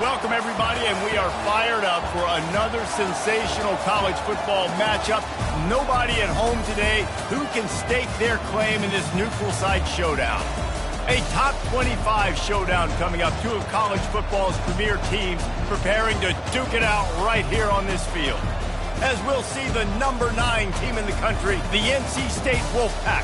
Welcome, everybody, and we are fired up for another sensational college football matchup. Nobody at home today who can stake their claim in this neutral site showdown. A top 25 showdown coming up. Two of college football's premier teams preparing to duke it out right here on this field. As we'll see the number 9 team in the country, the NC State Wolfpack,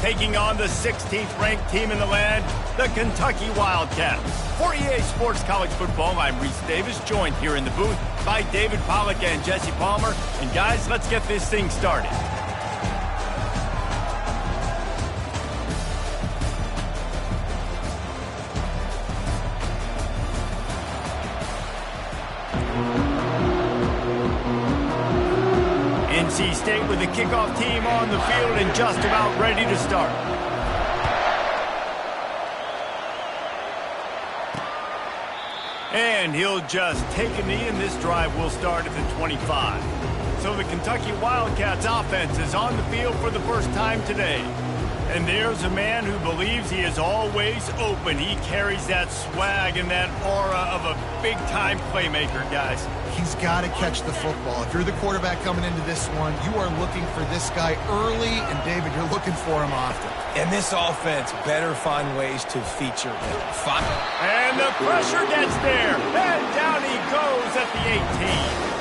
taking on the 16th ranked team in the land, the Kentucky Wildcats. For EA Sports College Football, I'm Reese Davis, joined here in the booth by David Pollack and Jesse Palmer. And guys, let's get this thing started. NC State with the kickoff team on the field and just about ready to start. And he'll just take a knee, and this drive will start at the 25. So the Kentucky Wildcats offense is on the field for the first time today. And there's a man who believes he is always open. He carries that swag and that aura of a big-time playmaker, guys. He's got to catch the football. If you're the quarterback coming into this one, you are looking for this guy early, and David, you're looking for him often. And this offense better find ways to feature him. And the pressure gets there, and down he goes at the 18.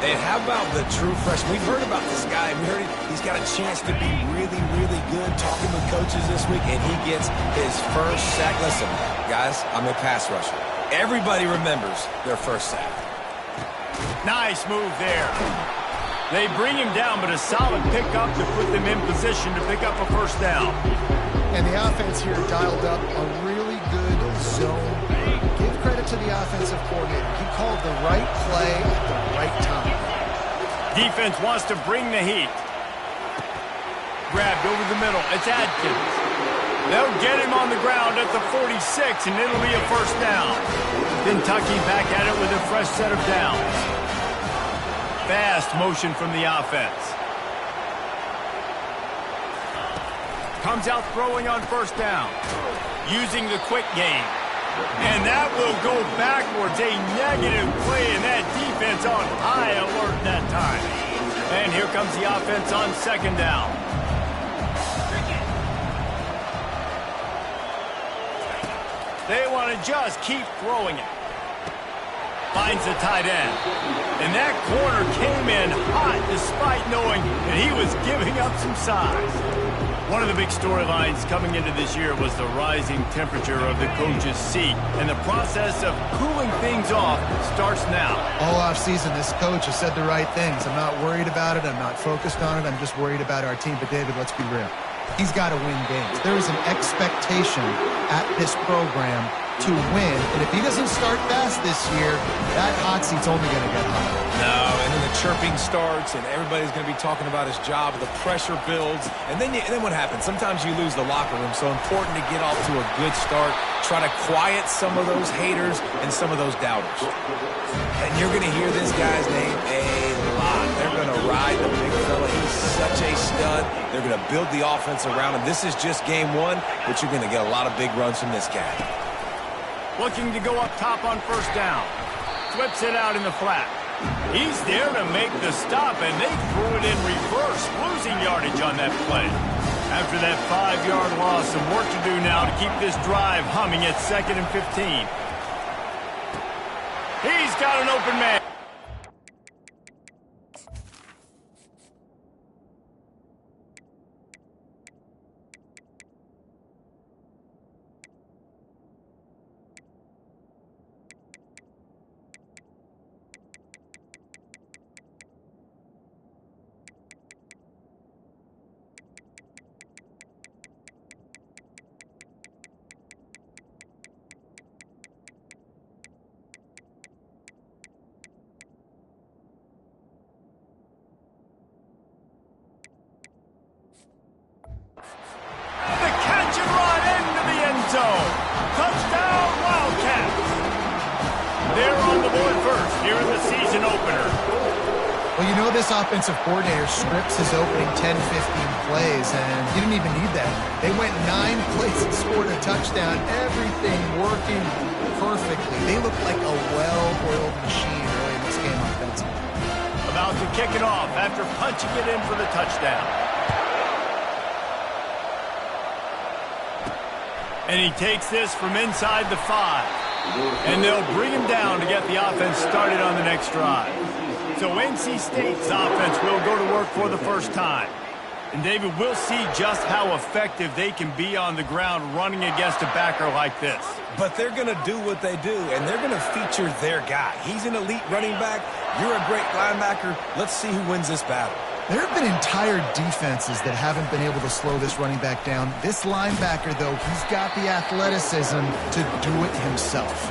And how about the true freshman? We've heard about this guy. We heard he's got a chance to be really, really good. Talking with coaches this week, and he gets his first sack. Listen, guys, I'm a pass rusher. Everybody remembers their first sack. Nice move there. They bring him down, but a solid pickup to put them in position to pick up a first down. And the offense here dialed up a really good zone. Give credit to the offensive coordinator. He called the right play at the right time. Defense wants to bring the heat. Grabbed over the middle. It's Adkins. They'll get him on the ground at the 46, and it'll be a first down. Kentucky back at it with a fresh set of downs. Fast motion from the offense. Comes out throwing on first down. Using the quick game. And that will go backwards. A negative play, and that defense on high alert that time. And here comes the offense on second down. They want to just keep throwing it. Finds the tight end. And that corner came in hot despite knowing that he was giving up some size. One of the big storylines coming into this year was the rising temperature of the coach's seat. And the process of cooling things off starts now. All offseason, this coach has said the right things. I'm not worried about it. I'm not focused on it. I'm just worried about our team. But, David, let's be real. He's got to win games. There is an expectation at this program to win, and if he doesn't start fast this year, that hot seat's only going to get hotter. No, and then the chirping starts, and everybody's going to be talking about his job. The pressure builds, and then what happens? Sometimes you lose the locker room, so important to get off to a good start. Try to quiet some of those haters and some of those doubters. And you're going to hear this guy's name a lot. They're going to ride the big fella. He's such a stud. They're going to build the offense around him. This is just game one, but you're going to get a lot of big runs from this guy. Looking to go up top on first down. Flips it out in the flat. He's there to make the stop, and they threw it in reverse, losing yardage on that play. After that 5-yard loss, some work to do now to keep this drive humming at 2nd and 15. He's got an open man. Well, you know this offensive coordinator scripts his opening 10, 15 plays, and he didn't even need that. They went 9 plays and scored a touchdown, everything working perfectly. They look like a well-oiled machine early in this game offensively. About to kick it off after punching it in for the touchdown. And he takes this from inside the 5. And they'll bring him down to get the offense started on the next drive. So NC State's offense will go to work for the first time. And David, we'll see just how effective they can be on the ground running against a backer like this. But they're going to do what they do, and they're going to feature their guy. He's an elite running back. You're a great linebacker. Let's see who wins this battle. There have been entire defenses that haven't been able to slow this running back down. This linebacker, though, he's got the athleticism to do it himself.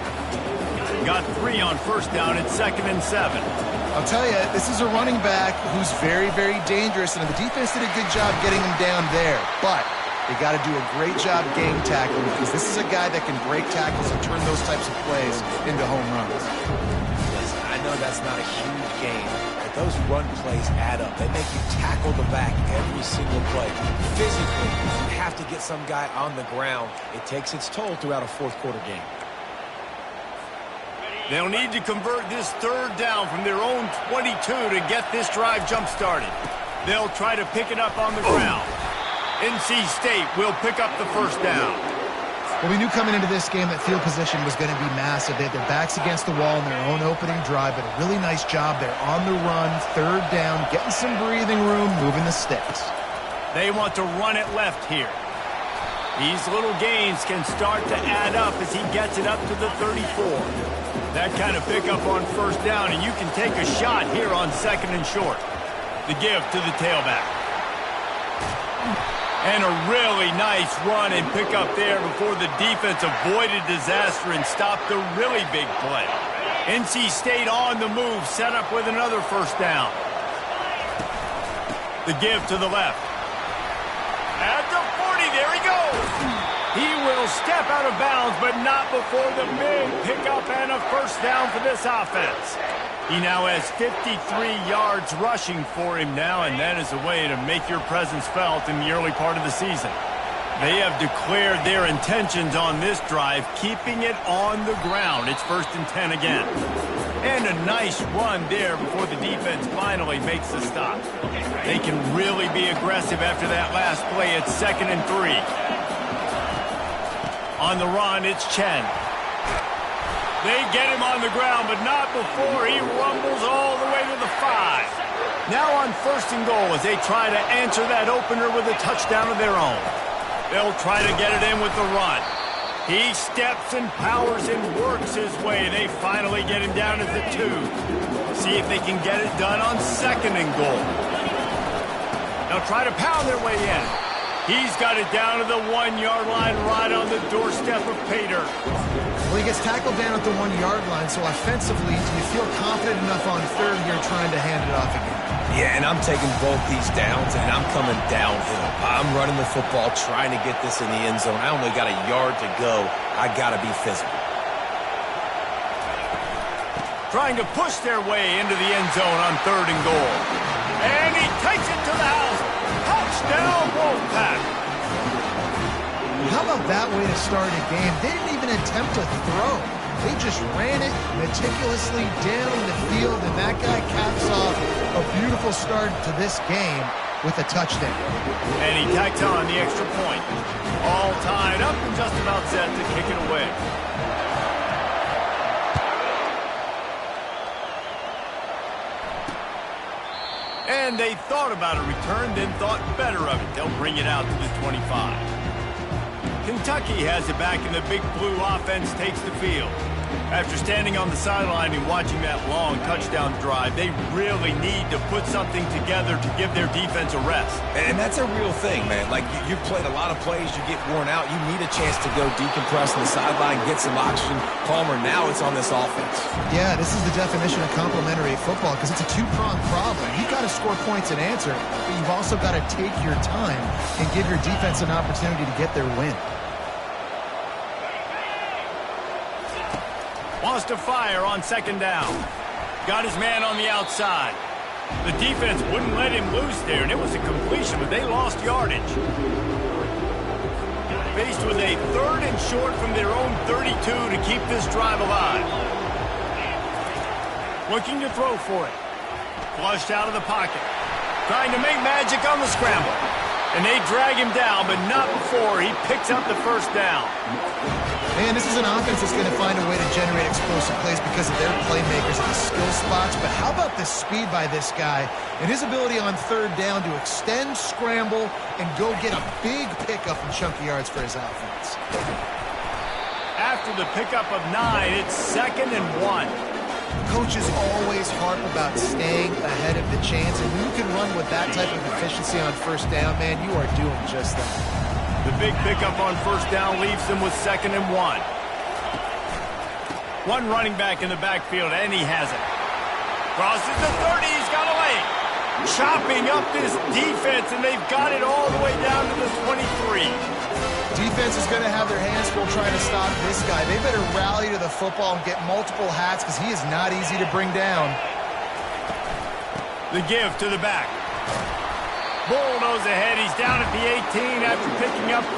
Got 3 on first down at 2nd and 7. I'll tell you, this is a running back who's very, very dangerous, and the defense did a good job getting him down there. But they got to do a great job game tackling, because this is a guy that can break tackles and turn those types of plays into home runs. Listen, I know that's not a huge game, but those run plays add up. They make you tackle the back every single play. Physically, you have to get some guy on the ground. It takes its toll throughout a fourth-quarter game. They'll need to convert this 3rd down from their own 22 to get this drive jump-started. They'll try to pick it up on the ground. NC State will pick up the first down. Well, we knew coming into this game that field position was going to be massive. They had their backs against the wall in their own opening drive, but a really nice job there on the run, 3rd down, getting some breathing room, moving the sticks. They want to run it left here. These little gains can start to add up as he gets it up to the 34. That kind of pickup on first down, and you can take a shot here on 2nd and short. The give to the tailback. And a really nice run and pickup there before the defense avoided disaster and stopped the really big play. NC State on the move, set up with another first down. The give to the left. At the 40, there he goes. He will step out of bounds, but not before the big pickup and a first down for this offense. He now has 53 yards rushing for him now, and that is a way to make your presence felt in the early part of the season. They have declared their intentions on this drive, keeping it on the ground. It's 1st and 10 again. And a nice run there before the defense finally makes the stop. They can really be aggressive after that last play at 2nd and 3. On the run, it's Chen. They get him on the ground, but not before he rumbles all the way to the 5. Now on 1st and goal as they try to answer that opener with a touchdown of their own. They'll try to get it in with the run. He steps and powers and works his way. They finally get him down at the 2. See if they can get it done on 2nd and goal. They'll try to pound their way in. He's got it down to the 1-yard line right on the doorstep of Pater. Well, he gets tackled down at the 1-yard line, so offensively, do you feel confident enough on 3rd here trying to hand it off again? Yeah, and I'm taking both these downs, and I'm coming downhill. I'm running the football, trying to get this in the end zone. I only got a yard to go. I got to be physical. Trying to push their way into the end zone on 3rd and goal. And he takes it to the house. Touchdown, Wolfpack. How about that way to start a game? They didn't even attempt to throw. They just ran it meticulously down the field, and that guy caps off a beautiful start to this game with a touchdown. And he tacks on the extra point. All tied up and just about set to kick it away. And they thought about a return, then thought better of it. They'll bring it out to the 25. Kentucky has it back, and the Big Blue offense takes the field. After standing on the sideline and watching that long touchdown drive, they really need to put something together to give their defense a rest. And that's a real thing, man. Like, you've played a lot of plays, you get worn out. You need a chance to go decompress on the sideline, get some oxygen. Palmer, now it's on this offense. Yeah, this is the definition of complementary football, because it's a two-pronged problem. You've got to score points and answer, but you've also got to take your time and give your defense an opportunity to get their win. Wants to fire on 2nd down. Got his man on the outside. The defense wouldn't let him loose there, and it was a completion, but they lost yardage. Faced with a 3rd and short from their own 32 to keep this drive alive. Looking to throw for it. Flushed out of the pocket. Trying to make magic on the scramble. And they drag him down, but not before he picks up the first down. Man, this is an offense that's going to find a way to generate explosive plays because of their playmakers at the skill spots. But how about the speed by this guy and his ability on 3rd down to extend, scramble, and go get a big pickup and chunky yards for his offense. After the pickup of 9, it's 2nd and 1. Coaches always harp about staying ahead of the chains, and when you can run with that type of efficiency on 1st down, man, you are doing just that. The big pickup on 1st down leaves them with 2nd and 1. One running back in the backfield, and he has it. Crosses the 30, he's got a lane. Chopping up this defense, and they've got it all the way down to the 23. Defense is going to have their hands full trying to stop this guy. They better rally to the football and get multiple hats because he is not easy to bring down. The give to the back. Bull nose ahead. He's down at the 18 after picking up 5.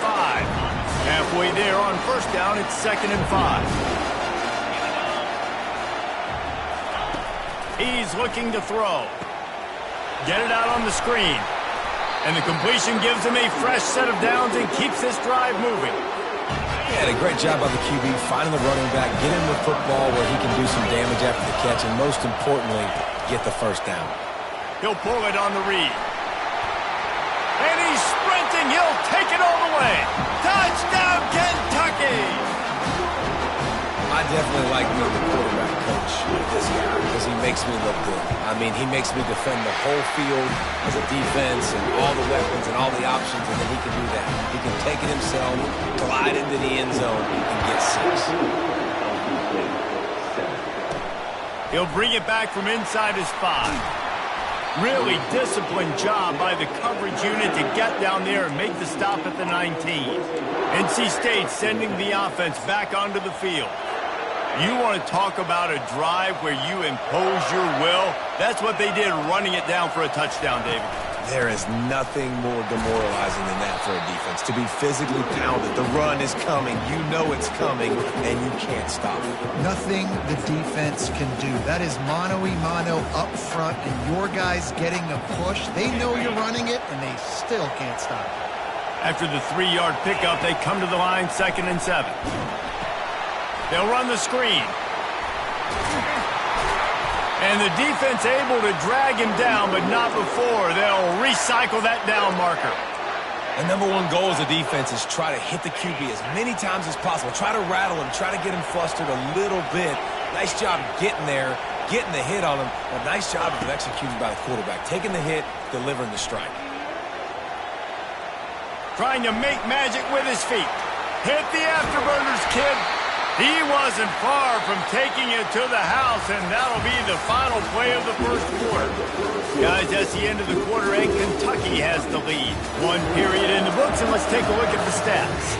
Halfway there on 1st down, it's 2nd and 5. He's looking to throw. Get it out on the screen. And the completion gives him a fresh set of downs and keeps this drive moving. Yeah, a great job by the QB, finding the running back, get him the football where he can do some damage after the catch, and most importantly, get the 1st down. He'll pull it on the read. And he's sprinting. He'll take it all the way. Touchdown, Kentucky! I definitely like being the quarterback coach with this guy because he makes me look good. I mean, he makes me defend the whole field as a defense and all the weapons and all the options, and then he can do that. He can take it himself, glide into the end zone, and get 6. He'll bring it back from inside his 5. Really disciplined job by the coverage unit to get down there and make the stop at the 19. NC State sending the offense back onto the field. You want to talk about a drive where you impose your will? That's what they did, running it down for a touchdown, David. There is nothing more demoralizing than that for a defense. To be physically pounded, the run is coming, you know it's coming, and you can't stop it. Nothing the defense can do. That is mano-a-mano up front, and your guys getting a push. They know you're running it, and they still can't stop it. After the 3-yard pickup, they come to the line, 2nd and 7. They'll run the screen. And the defense able to drag him down, but not before. They'll recycle that down marker. The #1 goal as a defense is try to hit the QB as many times as possible. Try to rattle him. Try to get him flustered a little bit. Nice job getting there, getting the hit on him. But nice job of executing by the quarterback. Taking the hit, delivering the strike. Trying to make magic with his feet. Hit the afterburners, kid. He wasn't far from taking it to the house, and that'll be the final play of the 1st quarter. Guys, that's the end of the quarter, and Kentucky has the lead. 1 period in the books, and let's take a look at the stats.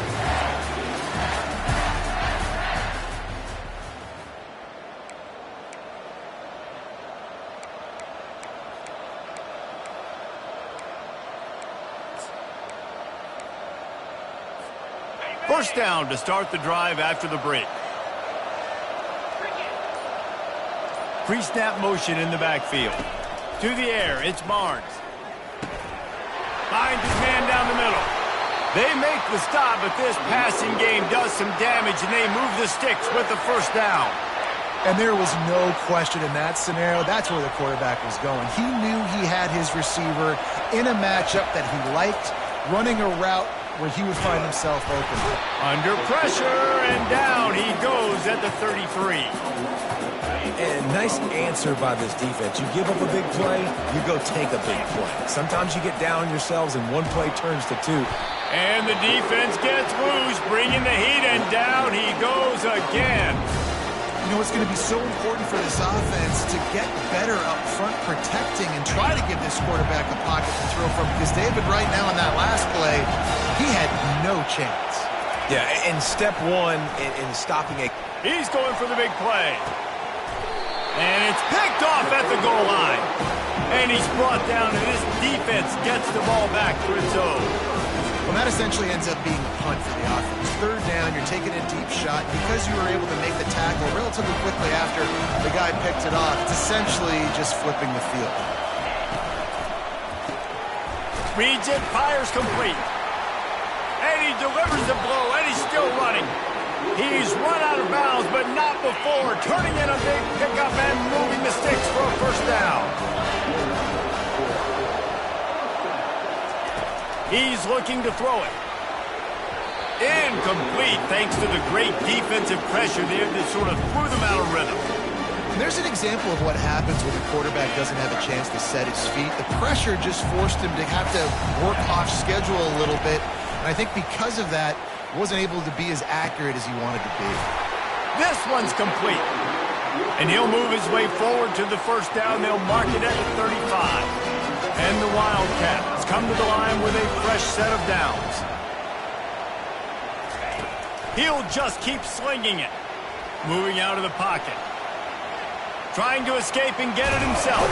First down to start the drive after the break. Pre-snap motion in the backfield. To the air, it's Barnes. Finds his man down the middle. They make the stop, but this passing game does some damage, and they move the sticks with the 1st down. And there was no question in that scenario. That's where the quarterback was going. He knew he had his receiver in a matchup that he liked, running a route where he would find himself open. Under pressure, and down he goes at the 33. And nice answer by this defense. You give up a big play, you go take a big play. Sometimes you get down yourselves and one play turns to 2. And the defense gets loose, bringing the heat, and down he goes again. You know, it's going to be so important for this offense to get better up front protecting and try to give this quarterback a pocket to throw from, because David, right now in that last play, he had no chance. Yeah, and step 1 in stopping a... He's going for the big play. And it's picked off at the goal line. And he's brought down, and this defense gets the ball back for its own. Well, that essentially ends up being a punt for the offense. Third down, you're taking a deep shot. Because you were able to make the tackle relatively quickly after the guy picked it off, it's essentially just flipping the field. Reads it, fires complete. And he delivers the blow, and he's still running. He's run out of bounds, but not before. Turning in a big pickup and moving the sticks for a first down. He's looking to throw it. Incomplete, thanks to the great defensive pressure there that sort of threw them out of rhythm. And there's an example of what happens when the quarterback doesn't have a chance to set his feet. The pressure just forced him to have to work off schedule a little bit. And I think because of that, wasn't able to be as accurate as he wanted to be. This one's complete. And he'll move his way forward to the first down. They'll mark it at the 35. And the Wildcats come to the line with a fresh set of downs. He'll just keep slinging it. Moving out of the pocket. Trying to escape and get it himself.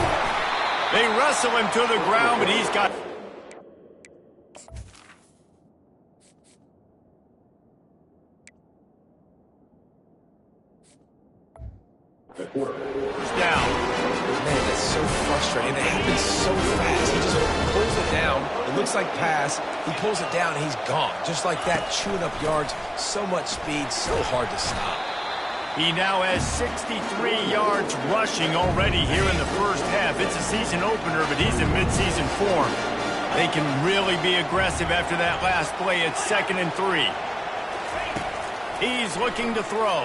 They wrestle him to the ground, but he's got... down. Man, that's so frustrating. It happens so fast. He just pulls it down. It looks like pass. He pulls it down, and he's gone. Just like that, chewing up yards. So much speed, so hard to stop. He now has 63 yards rushing already here in the first half. It's a season opener, but he's in midseason form. They can really be aggressive after that last play. It's 2nd and 3. He's looking to throw.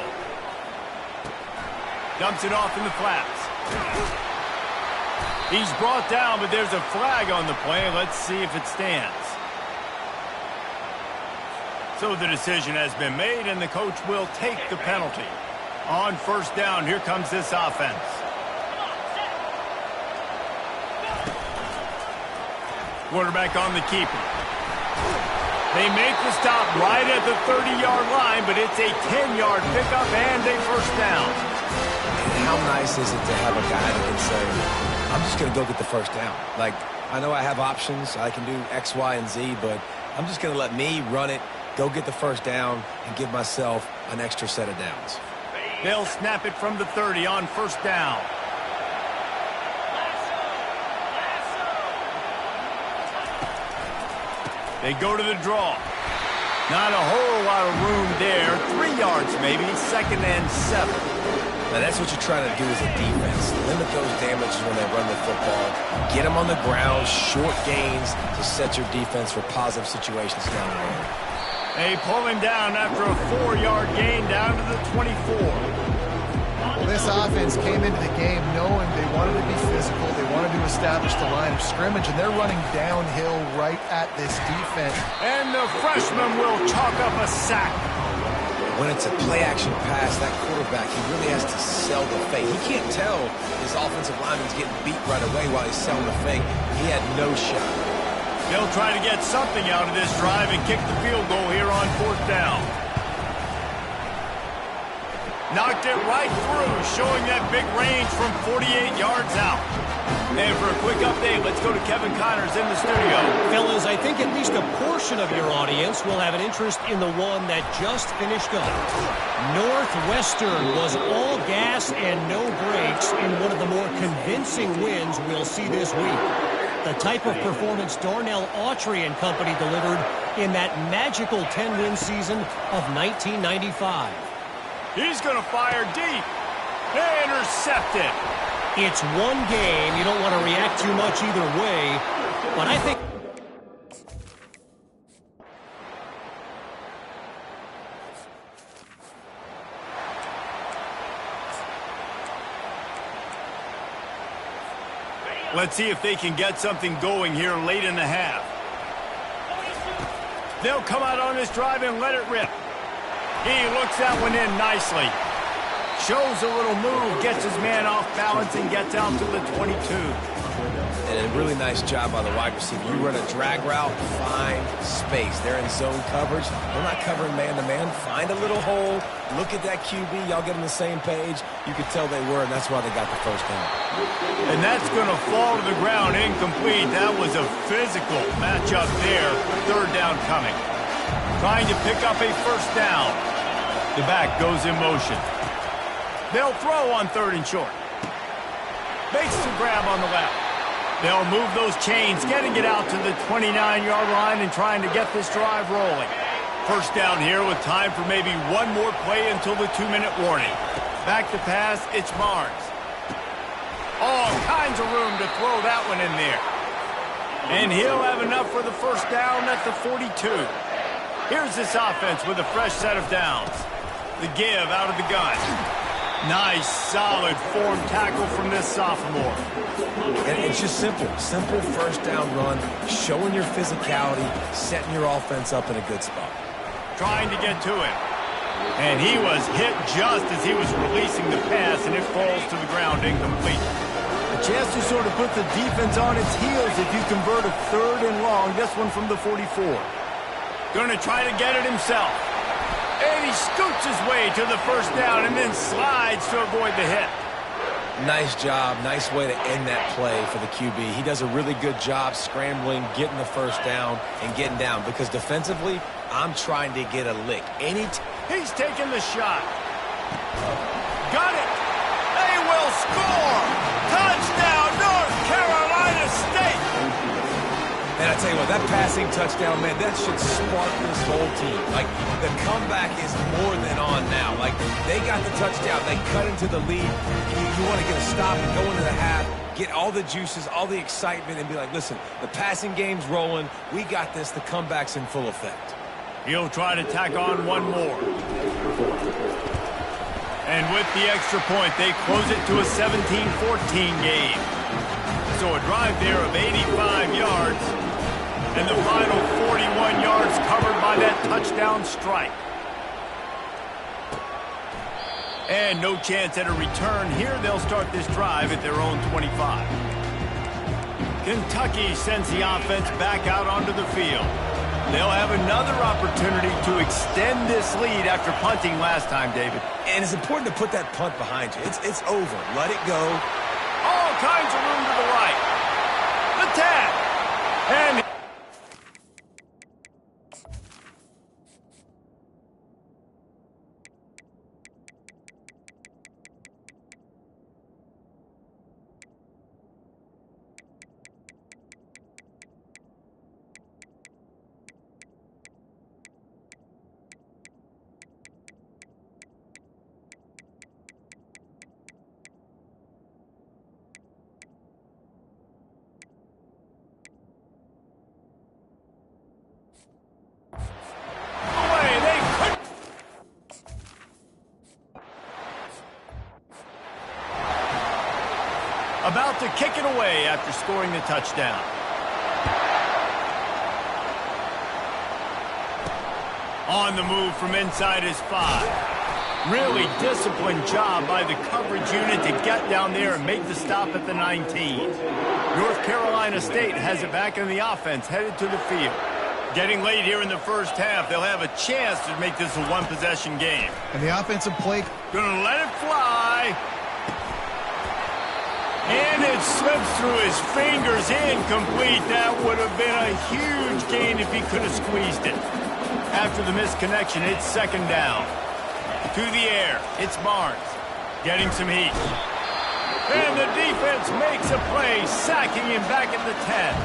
Dumps it off in the flats. He's brought down, but there's a flag on the play. Let's see if it stands. So the decision has been made, and the coach will take the penalty. On first down, here comes this offense. Quarterback on the keeper. They make the stop right at the 30-yard line, but it's a 10-yard pickup and a first down. And how nice is it to have a guy that can say, I'm just going to go get the first down. Like, I know I have options. I can do X, Y, and Z, but I'm just going to let me run it, go get the first down, and give myself an extra set of downs. They'll snap it from the 30 on first down. They go to the draw. Not a whole lot of room there. 3 yards maybe. 2nd and 7. Now that's what you're trying to do as a defense. Limit those damages when they run the football. Get them on the ground, short gains to set your defense for positive situations down the road. They pull him down after a 4-yard gain down to the 24. Well, this offense came into the game knowing they wanted to be physical. They wanted to establish the line of scrimmage, and they're running downhill right at this defense. And the freshman will chalk up a sack. When it's a play-action pass, that quarterback, he really has to sell the fake. He can't tell his offensive lineman's getting beat right away while he's selling the fake. He had no shot. They'll try to get something out of this drive and kick the field goal here on fourth down. Knocked it right through, showing that big range from 48 yards out. And for a quick update, let's go to Kevin Connors in the studio. Fellas, I think at least a portion of your audience will have an interest in the one that just finished up. Northwestern was all gas and no brakes in one of the more convincing wins we'll see this week. The type of performance Darnell Autry and company delivered in that magical 10-win season of 1995. He's going to fire deep. Intercepted. It's one game. You don't want to react too much either way, but I think... Let's see if they can get something going here late in the half. They'll come out on this drive and let it rip. He looks that one in nicely. Shows a little move, gets his man off balance, and gets out to the 22. And a really nice job by the wide receiver. You run a drag route, find space. They're in zone coverage. They're not covering man-to-man. Find a little hole. Look at that QB. Y'all get on the same page. You could tell they were, and that's why they got the first down. And that's going to fall to the ground incomplete. That was a physical matchup there. Third down coming. Trying to pick up a first down. The back goes in motion. They'll throw on 3rd and short. Makes the grab on the left. They'll move those chains, getting it out to the 29-yard line and trying to get this drive rolling. First down here with time for maybe one more play until the 2-minute warning. Back to pass, it's Barnes. All kinds of room to throw that one in there. And he'll have enough for the first down at the 42. Here's this offense with a fresh set of downs. The give out of the gun. Nice, solid form tackle from this sophomore. And it's just simple. Simple first down run, showing your physicality, setting your offense up in a good spot. Trying to get to him. And he was hit just as he was releasing the pass, and it falls to the ground incomplete. A chance to sort of put the defense on its heels if you convert a 3rd and long. This one from the 44. Going to try to get it himself. And he scoots his way to the first down and then slides to avoid the hit. Nice job. Nice way to end that play for the QB. He does a really good job scrambling, getting the first down, and getting down. Because defensively, I'm trying to get a lick. He's taking the shot. Got it. They will score. Touchdown, North Carolina State. And I tell you what, that passing touchdown, man, that should spark this whole team. Like, the comeback is more than on now. Like, they got the touchdown. They cut into the lead. You want to get a stop and go into the half, get all the juices, all the excitement, and be like, listen, the passing game's rolling. We got this. The comeback's in full effect. He'll try to tack on one more. And with the extra point, they close it to a 17-14 game. So a drive there of 85 yards. And the final 41 yards covered by that touchdown strike. And no chance at a return here. They'll start this drive at their own 25. Kentucky sends the offense back out onto the field. They'll have another opportunity to extend this lead after punting last time, David. And it's important to put that punt behind you. It's over. Let it go. All kinds of room to the right. The tap. And about to kick it away after scoring the touchdown. On the move from inside his 5. Really disciplined job by the coverage unit to get down there and make the stop at the 19. North Carolina State has it back in the offense, headed to the field. Getting late here in the first half, they'll have a chance to make this a one-possession game. And the offensive play. Gonna let it fly. And it slips through his fingers, incomplete. That would have been a huge gain if he could have squeezed it. After the misconnection, it's second down. To the air, it's Barnes. Getting some heat. And the defense makes a play, sacking him back at the 10.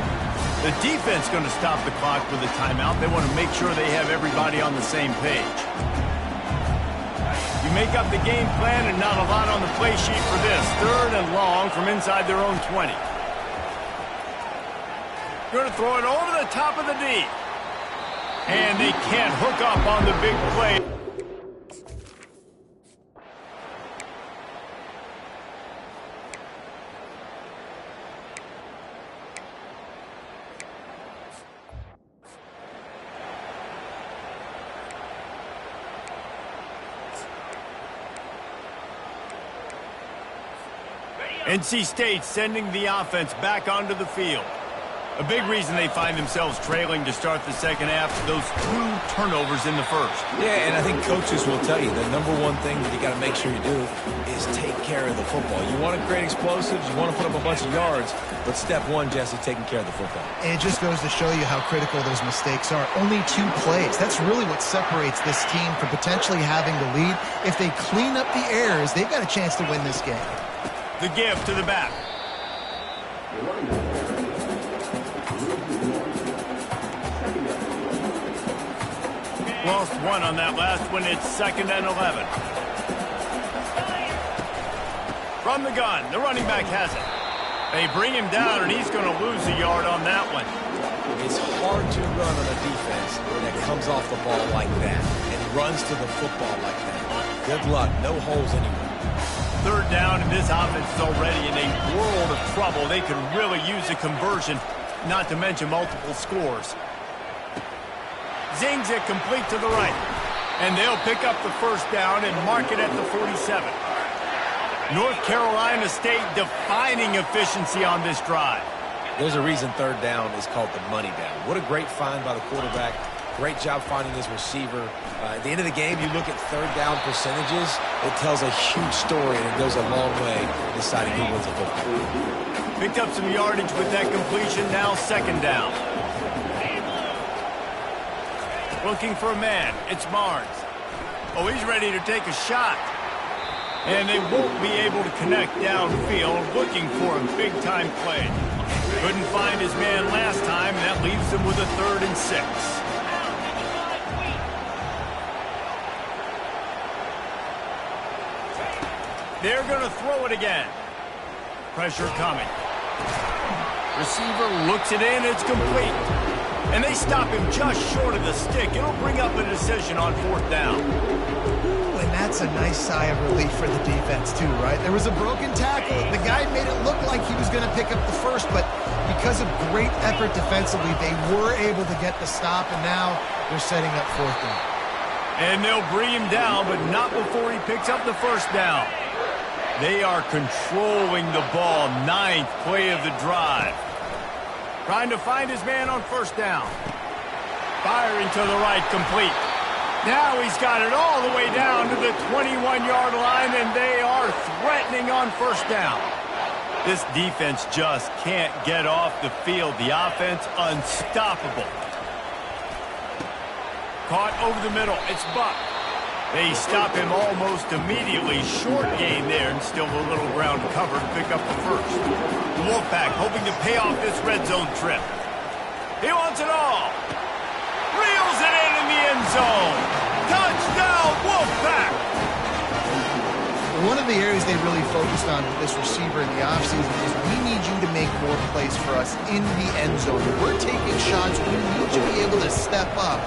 The defense going to stop the clock with a timeout. They want to make sure they have everybody on the same page. You make up the game plan and not a lot on the play sheet for this. 3rd and long from inside their own 20. Going to throw it over the top of the D. And they can't hook up on the big play. NC State sending the offense back onto the field. A big reason they find themselves trailing to start the second half, those 2 turnovers in the first. Yeah, and I think coaches will tell you the number one thing that you got to make sure you do is take care of the football. You want to create explosives, you want to put up a bunch of yards, but step one, Jesse, taking care of the football. And it just goes to show you how critical those mistakes are. Only 2 plays. That's really what separates this team from potentially having the lead. If they clean up the errors, they've got a chance to win this game. The give to the back. Lost 1 on that last one. It's 2nd and 11. From the gun, the running back has it. They bring him down, and he's going to lose a yard on that one. It's hard to run on a defense that comes off the ball like that and runs to the football like that. Good luck. No holes anywhere. 3rd down, and this offense is already in a world of trouble. They could really use a conversion, not to mention multiple scores. Zings it complete to the right. And they'll pick up the 1st down and mark it at the 47. North Carolina State defining efficiency on this drive. There's a reason 3rd down is called the money down. What a great find by the quarterback. Great job finding his receiver. At the end of the game, you look at 3rd down percentages. It tells a huge story, and it goes a long way in deciding who wins the football. Picked up some yardage with that completion. Now 2nd down. Looking for a man. It's Barnes. Oh, he's ready to take a shot. And they won't be able to connect downfield. Looking for a big-time play. Couldn't find his man last time, and that leaves them with a 3rd and 6. They're going to throw it again. Pressure coming. Receiver looks it in. It's complete. And they stop him just short of the stick. It'll bring up a decision on 4th down. Ooh, and that's a nice sigh of relief for the defense, too, right? There was a broken tackle. The guy made it look like he was going to pick up the 1st, but because of great effort defensively, they were able to get the stop, and now they're setting up 4th down. And they'll bring him down, but not before he picks up the 1st down. They are controlling the ball. 9th play of the drive. Trying to find his man on 1st down. Firing to the right, complete. Now he's got it all the way down to the 21-yard line, and they are threatening on 1st down. This defense just can't get off the field. The offense unstoppable. Caught over the middle. It's Buck. They stop him almost immediately. Short gain there, and still a little ground cover to pick up the 1st. The Wolfpack hoping to pay off this red zone trip. He wants it all. Reels it in the end zone. Touchdown, Wolfpack! One of the areas they really focused on with this receiver in the offseason is we need you to make more plays for us in the end zone. If we're taking shots, we need you to be able to step up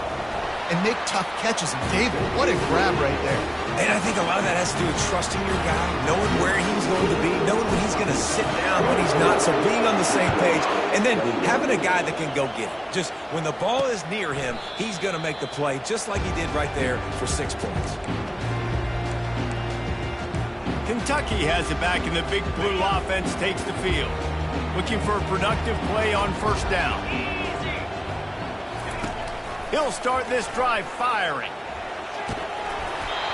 and make tough catches. And David, what a grab right there. And I think a lot of that has to do with trusting your guy, knowing where he's going to be, knowing when he's going to sit down, when he's not, so being on the same page, and then having a guy that can go get it. Just when the ball is near him, he's going to make the play, just like he did right there for 6 points. Kentucky has it back, and the Big Blue offense takes the field. Looking for a productive play on 1st down. He'll start this drive firing.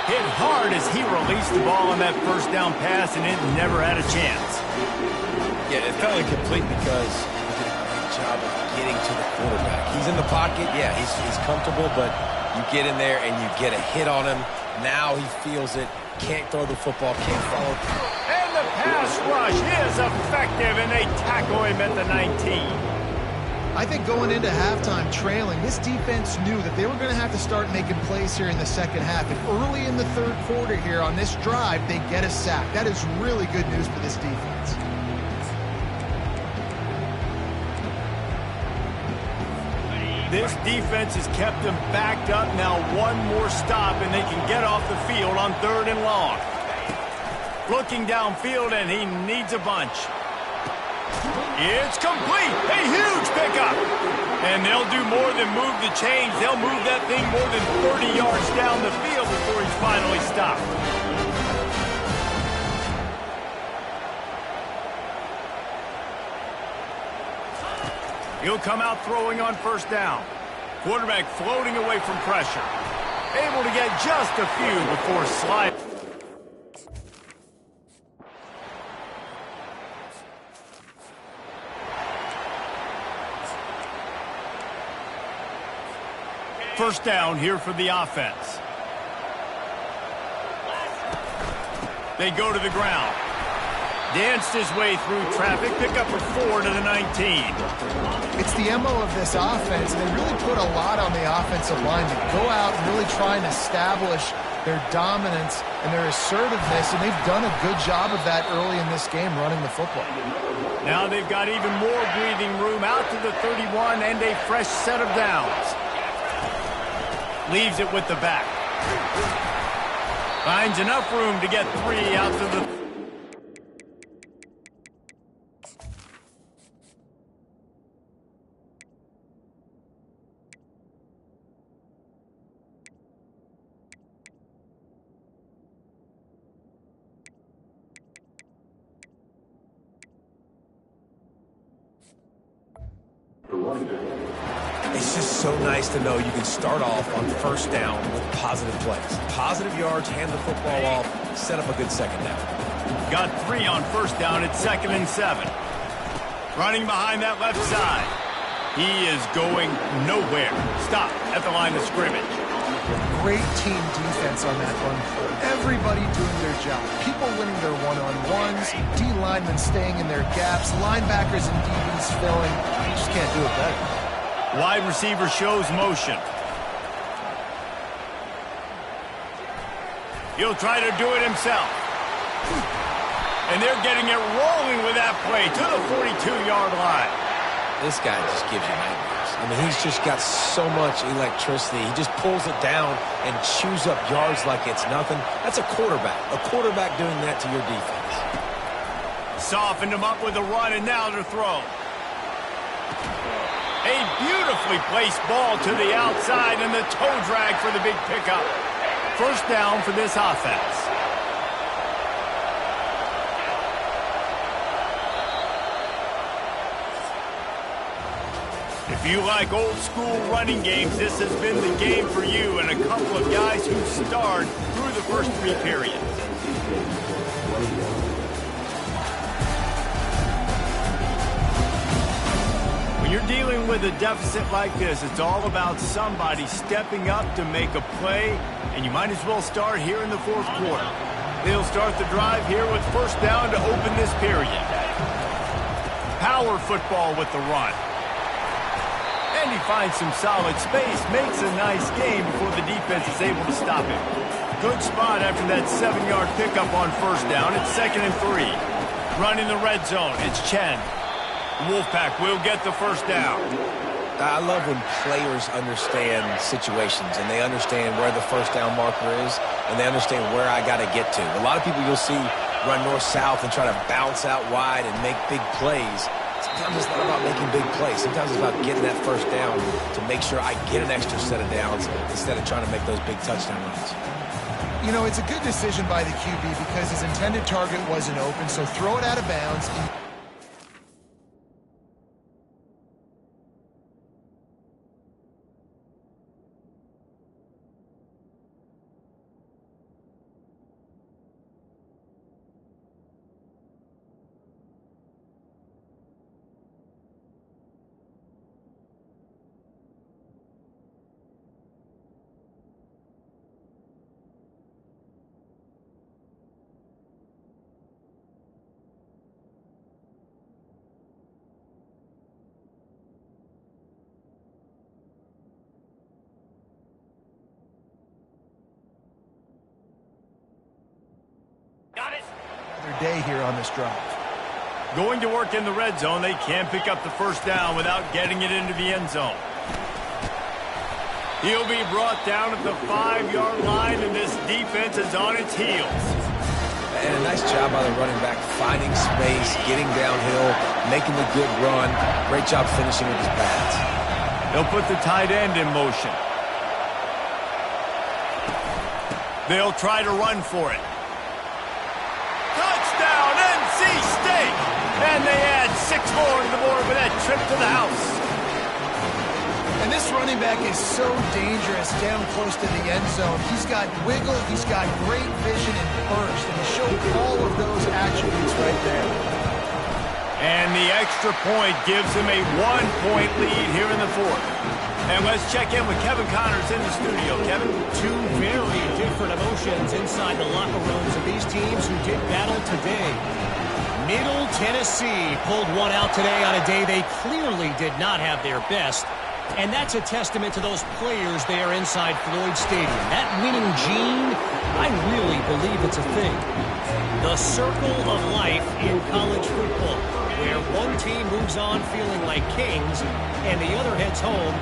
Hit hard as he released the ball on that 1st down pass, and it never had a chance. Yeah, it felt incomplete because he did a great job of getting to the quarterback. He's in the pocket. Yeah, he's comfortable, but you get in there and you get a hit on him. Now he feels it. Can't throw the football, can't follow through. And the pass rush is effective, and they tackle him at the 19. I think going into halftime trailing, this defense knew that they were going to have to start making plays here in the second half. And early in the 3rd quarter here on this drive, they get a sack. That is really good news for this defense. This defense has kept them backed up. Now one more stop, and they can get off the field on 3rd and long. Looking downfield, and he needs a bunch. It's complete. A huge pickup. And they'll do more than move the chains. They'll move that thing more than 30 yards down the field before he's finally stopped. He'll come out throwing on first down. Quarterback floating away from pressure. Able to get just a few before sliding. First down here for the offense. They go to the ground. Danced his way through traffic. Pick up a 4 to the 19. It's the MO of this offense, and they really put a lot on the offensive line to go out and really try and establish their dominance and their assertiveness, and they've done a good job of that early in this game running the football. Now they've got even more breathing room out to the 31 and a fresh set of downs. Leaves it with the back. Finds enough room to get 3 out to the... It's just so nice to know you can start off on first down with positive plays. Positive yards, hand the football off, set up a good second down. Got 3 on first down at 2nd and 7. Running behind that left side. He is going nowhere. Stop at the line of scrimmage. Great team defense on that run. Everybody doing their job. People winning their one-on-ones, D linemen staying in their gaps, linebackers and DBs filling. You just can't do it better. Wide receiver shows motion. He'll try to do it himself. And they're getting it rolling with that play to the 42-yard line. This guy just gives you nightmares. I mean, he's just got so much electricity. He just pulls it down and chews up yards like it's nothing. That's a quarterback. A quarterback doing that to your defense. Softened him up with a run, and now to throw. A beautifully placed ball to the outside, and the toe drag for the big pickup. First down for this offense. If you like old school running games, this has been the game for you and a couple of guys who starred through the first 3 periods. When you're dealing with a deficit like this, it's all about somebody stepping up to make a play, and you might as well start here in the 4th quarter. They'll start the drive here with first down to open this period. Power football with the run. And he finds some solid space, makes a nice game before the defense is able to stop him. Good spot after that 7-yard pickup on first down. It's 2nd and 3. Run in the red zone. It's Chen. Wolfpack will get the first down. I love when players understand situations and they understand where the first down marker is and they understand where I got to get to. A lot of people you'll see run north-south and try to bounce out wide and make big plays. Sometimes it's not about making big plays. Sometimes it's about getting that first down to make sure I get an extra set of downs instead of trying to make those big touchdown runs. You know, it's a good decision by the QB because his intended target wasn't open, so throw it out of bounds. Day here on this drive. Going to work in the red zone. They can pick up the first down without getting it into the end zone. He'll be brought down at the 5-yard line, and this defense is on its heels. And a nice job by the running back, finding space, getting downhill, making the good run. Great job finishing with his pads. They'll put the tight end in motion. They'll try to run for it. Touchdown, NC State! And they add 6 more to the board with that trip to the house. And this running back is so dangerous down close to the end zone. He's got wiggle, he's got great vision and burst, and he showed all of those attributes right there. And the extra point gives him a 1-point lead here in the fourth. And let's check in with Kevin Connors in the studio. Kevin? Two very different emotions inside the locker rooms of these teams who did battle today. Middle Tennessee pulled one out today on a day they clearly did not have their best. And that's a testament to those players there inside Floyd Stadium. That winning gene, I really believe it's a thing. The circle of life in college football, where one team moves on feeling like kings and the other heads home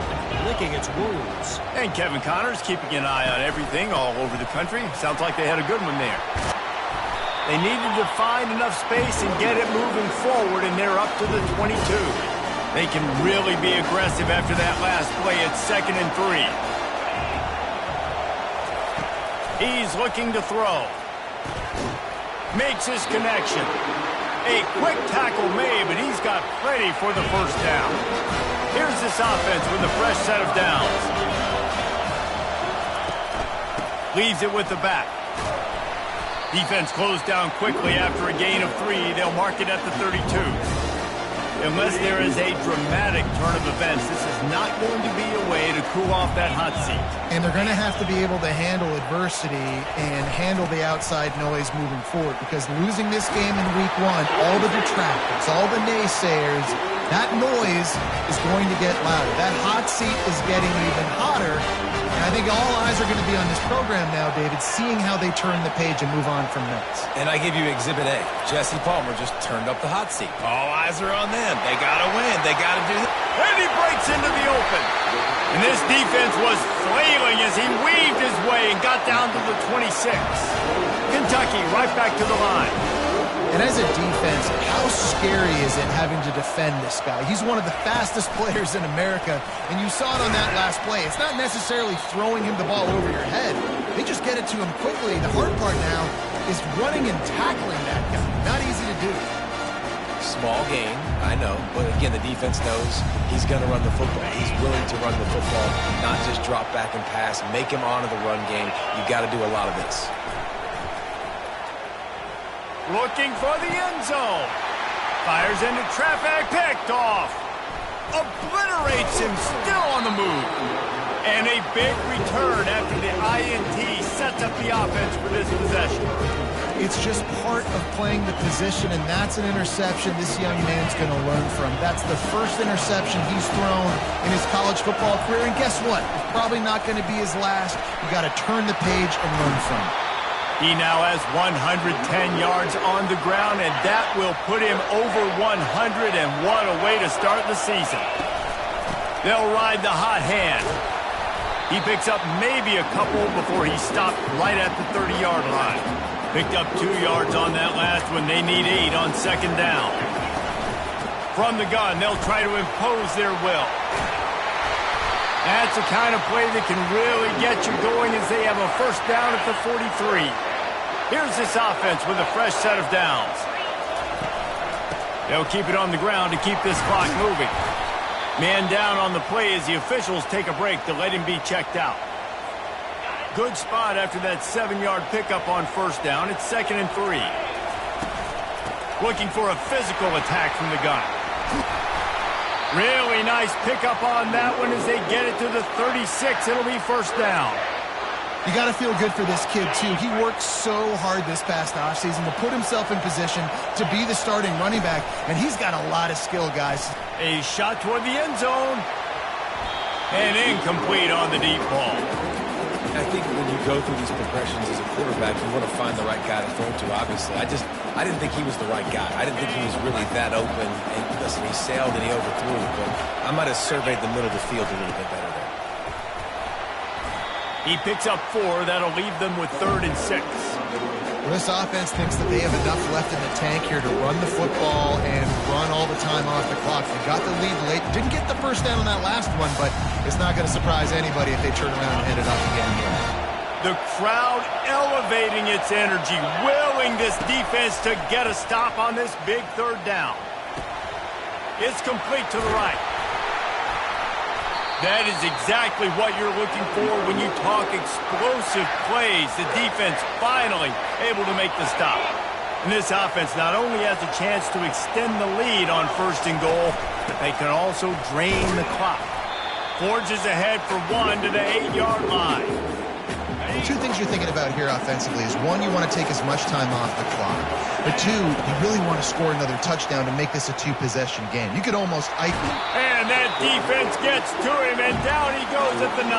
licking its wounds. And Kevin Connors keeping an eye on everything all over the country. Sounds like they had a good one there. They needed to find enough space and get it moving forward, and they're up to the 22. They can really be aggressive after that last play at 2nd and 3. He's looking to throw. Makes his connection. A quick tackle made, but he's got plenty for the first down. Here's this offense with a fresh set of downs. Leaves it with the back. Defense closed down quickly after a gain of 3. They'll mark it at the 32. Unless there is a dramatic turn of events, this is not going to be a way to cool off that hot seat. And they're going to have to be able to handle adversity and handle the outside noise moving forward, because losing this game in week 1, all the detractors, all the naysayers, that noise is going to get louder. That hot seat is getting even hotter. And I think all eyes are going to be on this program now, David, seeing how they turn the page and move on from this. And I give you Exhibit A. Jesse Palmer just turned up the hot seat. All eyes are on them. They got to win. They got to do this. And he breaks into the open. And this defense was flailing as he weaved his way and got down to the 26. Kentucky right back to the line. And as a defense, how scary is it having to defend this guy? He's one of the fastest players in America, and you saw it on that last play. It's not necessarily throwing him the ball over your head. They just get it to him quickly. The hard part now is running and tackling that guy. Not easy to do. Small game, I know, but again, the defense knows he's going to run the football. He's willing to run the football, not just drop back and pass, make him honor the run game. You've got to do a lot of this. Looking for the end zone. Fires into traffic, picked off. Obliterates him, still on the move. And a big return after the INT sets up the offense for this possession. It's just part of playing the position, and that's an interception this young man's going to learn from. That's the first interception he's thrown in his college football career, and guess what? It's probably not going to be his last. You got to turn the page and learn from it. He now has 110 yards on the ground, and that will put him over 100, and what a way to start the season. They'll ride the hot hand. He picks up maybe a couple before he stopped right at the 30-yard line. Picked up 2 yards on that last one. They need 8 on 2nd down. From the gun, they'll try to impose their will. That's the kind of play that can really get you going as they have a first down at the 43. Here's this offense with a fresh set of downs. They'll keep it on the ground to keep this clock moving. Man down on the play as the officials take a break to let him be checked out. Good spot after that 7-yard pickup on first down. It's 2nd and 3. Looking for a physical attack from the gun. Really nice pickup on that one as they get it to the 36. It'll be first down. You got to feel good for this kid, too. He worked so hard this past offseason to put himself in position to be the starting running back, and he's got a lot of skill, guys. A shot toward the end zone. And incomplete on the deep ball. I think when you go through these progressions as a quarterback, you want to find the right guy to throw to, obviously. I didn't think he was the right guy. I didn't think he was really that open. And listen, he sailed and he overthrew, but I might have surveyed the middle of the field a little bit better there. He picks up 4. That'll leave them with 3rd and 6. Well, this offense thinks that they have enough left in the tank here to run the football and run all the time off the clock. They got the lead late. Didn't get the first down on that last one, but it's not going to surprise anybody if they turn around and hand it off again here. The crowd elevating its energy, willing this defense to get a stop on this big 3rd down. It's complete to the right. That is exactly what you're looking for when you talk explosive plays. The defense finally able to make the stop. And this offense not only has a chance to extend the lead on 1st and goal, but they can also drain the clock. Forges ahead for 1 to the 8-yard line. Two things you're thinking about here offensively is, one, you want to take as much time off the clock. But two, you really want to score another touchdown to make this a 2-possession game. You could almost... And that defense gets to him, and down he goes at the 9.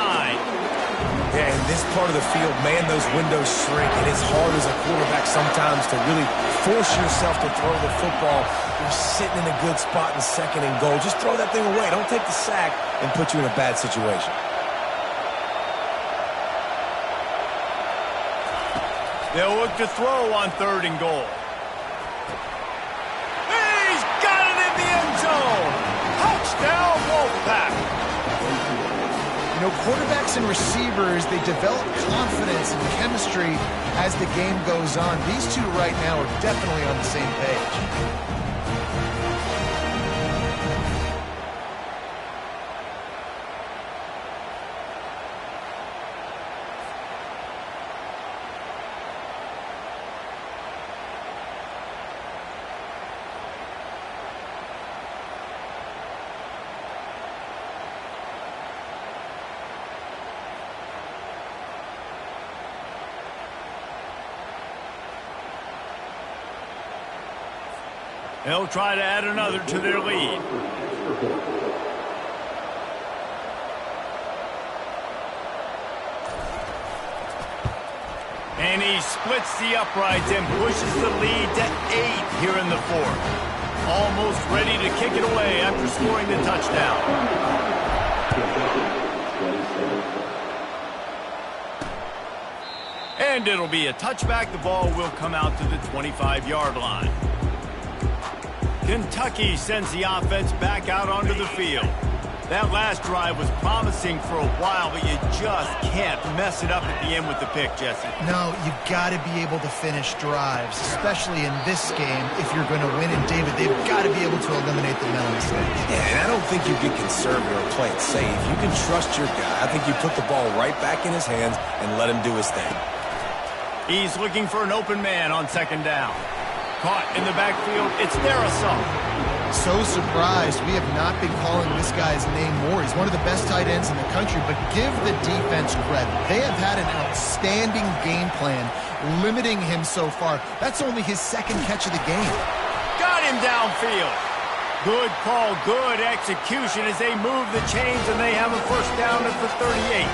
Yeah, in this part of the field, man, those windows shrink, and it's hard as a quarterback sometimes to really force yourself to throw the football. You're sitting in a good spot in 2nd and goal. Just throw that thing away. Don't take the sack and put you in a bad situation. They'll look to throw on 3rd and goal. He's got it in the end zone. Touchdown, Wolfpack. You know, quarterbacks and receivers, they develop confidence and chemistry as the game goes on. These two right now are definitely on the same page. They'll try to add another to their lead. And he splits the uprights and pushes the lead to 8 here in the 4th. Almost ready to kick it away after scoring the touchdown. And it'll be a touchback. The ball will come out to the 25-yard line. Kentucky sends the offense back out onto the field. That last drive was promising for a while, but you just can't mess it up at the end with the pick, Jesse. No, you've got to be able to finish drives, especially in this game if you're going to win. And, David, they've got to be able to eliminate the mental mistakes. Yeah, and I don't think you get conservative or play it safe. You can trust your guy. I think you put the ball right back in his hands and let him do his thing. He's looking for an open man on 2nd down. Caught in the backfield, it's Dynasty. So surprised we have not been calling this guy's name more. He's one of the best tight ends in the country, but give the defense credit. They have had an outstanding game plan, limiting him so far. That's only his 2nd catch of the game. Got him downfield. Good call, good execution as they move the chains, and they have a 1st down at the 38.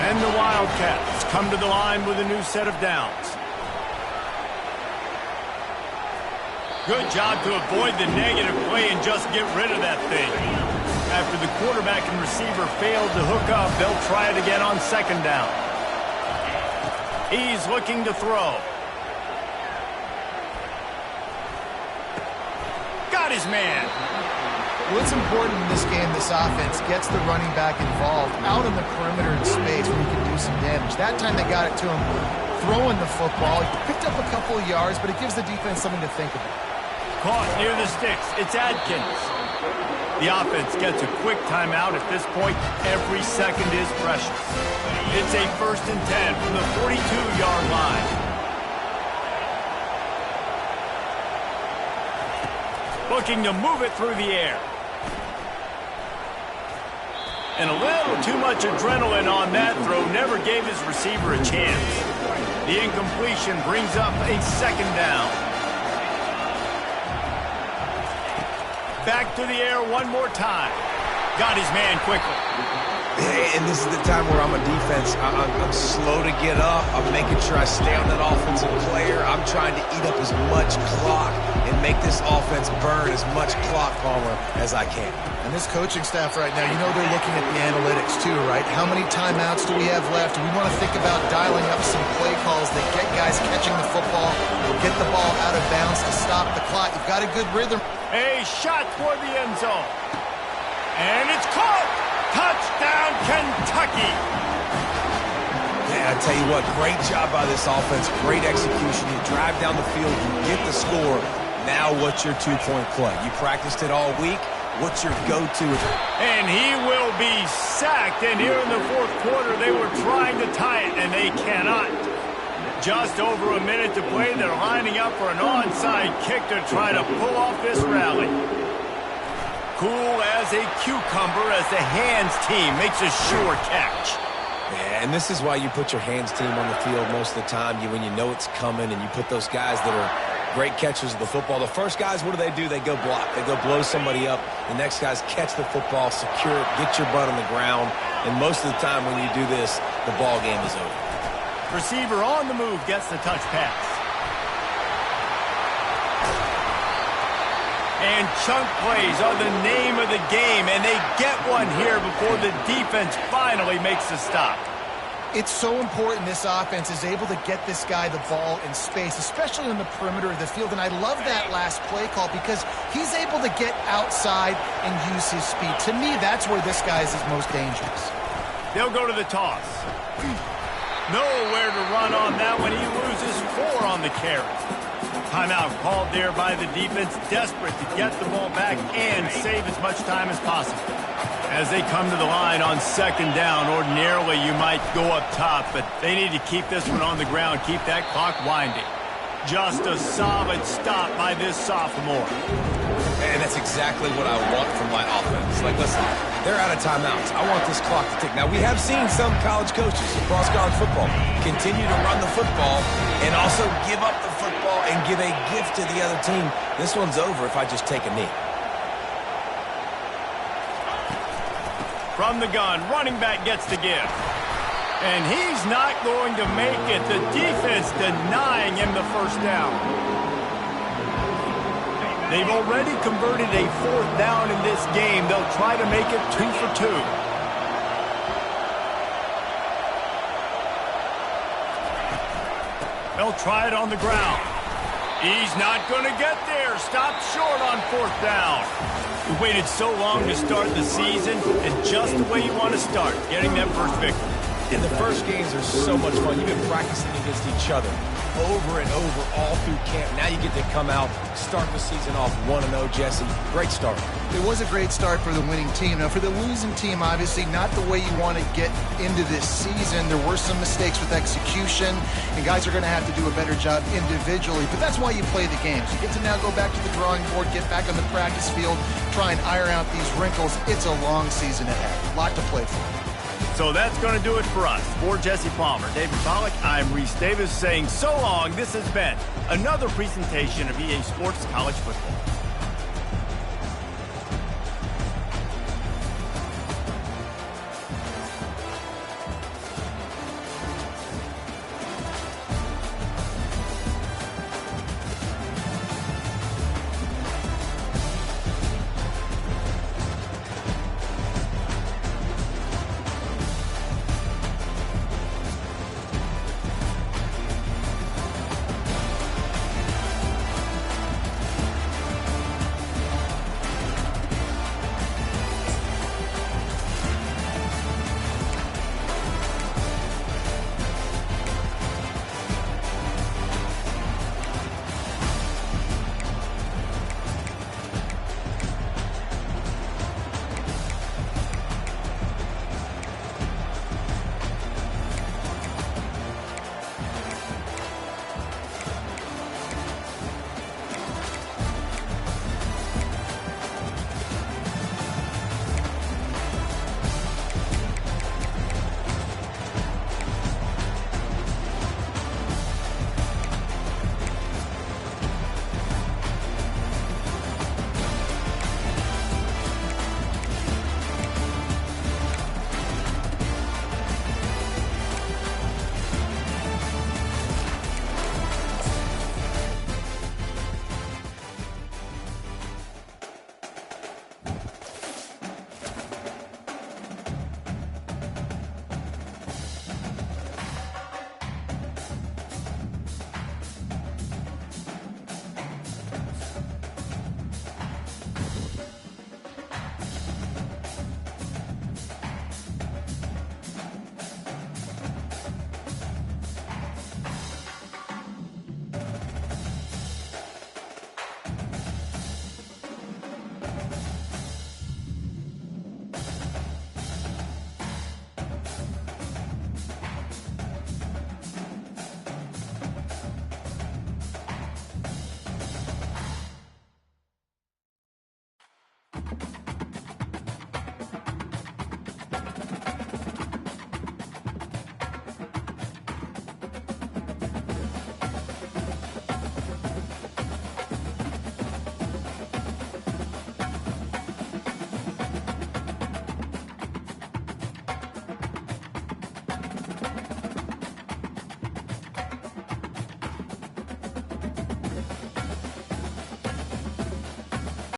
And the Wildcats come to the line with a new set of downs. Good job to avoid the negative play and just get rid of that thing. After the quarterback and receiver failed to hook up, they'll try it again on 2nd down. He's looking to throw. Got his man. Well, it's important in this game, this offense gets the running back involved out in the perimeter in space where he can do some damage. That time they got it to him throwing the football. He picked up a couple of yards, but it gives the defense something to think about. Caught near the sticks. It's Adkins. The offense gets a quick timeout. At this point, every second is precious. It's a 1st and 10 from the 42-yard line. Looking to move it through the air. And a little too much adrenaline on that throw. Never gave his receiver a chance. The incompletion brings up a 2nd down. Back to the air one more time. Got his man quickly. And this is the time where I'm a defense. I'm slow to get up. I'm making sure I stay on that offensive player. I'm trying to eat up as much clock and make this offense burn as much clock armor as I can. And this coaching staff right now, you know they're looking at the analytics too, right? How many timeouts do we have left? We want to think about dialing up some play calls that get guys catching the football or get the ball out of bounds to stop the clock. You've got a good rhythm. A shot toward the end zone. And it's caught. Touchdown, Kentucky. Yeah, I tell you what, great job by this offense. Great execution. You drive down the field, you get the score. Now what's your 2-point play? You practiced it all week. What's your go-to? And he will be sacked. And here in the fourth quarter, they were trying to tie it, and they cannot. Just over a minute to play. They're lining up for an onside kick to try to pull off this rally. Cool as a cucumber as the hands team makes a sure catch. Yeah, and this is why you put your hands team on the field most of the time. When you know it's coming, and you put those guys that are great catchers of the football. The first guys, what do? They go block. They go blow somebody up. The next guys catch the football, secure it, get your butt on the ground. And most of the time when you do this, the ball game is over. Receiver on the move gets the touch pass. And chunk plays are the name of the game, and they get one here before the defense finally makes the stop. It's so important this offense is able to get this guy the ball in space, especially on the perimeter of the field. And I love that last play call because he's able to get outside and use his speed. To me, that's where this guy is his most dangerous. They'll go to the toss. Nowhere to run on that one. He loses 4 on the carry. Timeout called there by the defense, desperate to get the ball back and save as much time as possible. As they come to the line on second down, ordinarily you might go up top, but they need to keep this one on the ground, keep that clock winding. Just a solid stop by this sophomore. And that's exactly what I want from my offense. Like, listen, they're out of timeouts. I want this clock to tick. Now, we have seen some college coaches across college football continue to run the football and also give up the football and give a gift to the other team. This one's over if I just take a knee. From the gun, running back gets the give. And he's not going to make it. The defense denying him the first down. They've already converted a 4th down in this game. They'll try to make it 2 for 2. They'll try it on the ground. He's not going to get there. Stopped short on 4th down. We waited so long to start the season, and just the way you want to start, getting that first victory. And the first games are so much fun. You've been practicing against each other over and over all through camp. Now you get to come out, start the season off 1-0, Jesse. Great start. It was a great start for the winning team. Now, for the losing team, obviously not the way you want to get into this season. There were some mistakes with execution, and guys are going to have to do a better job individually. But that's why you play the games. You get to now go back to the drawing board, get back on the practice field, try and iron out these wrinkles. It's a long season ahead. A lot to play for. So that's going to do it for us. For Jesse Palmer, David Pollack, I'm Reese Davis saying so long. This has been another presentation of EA Sports College Football.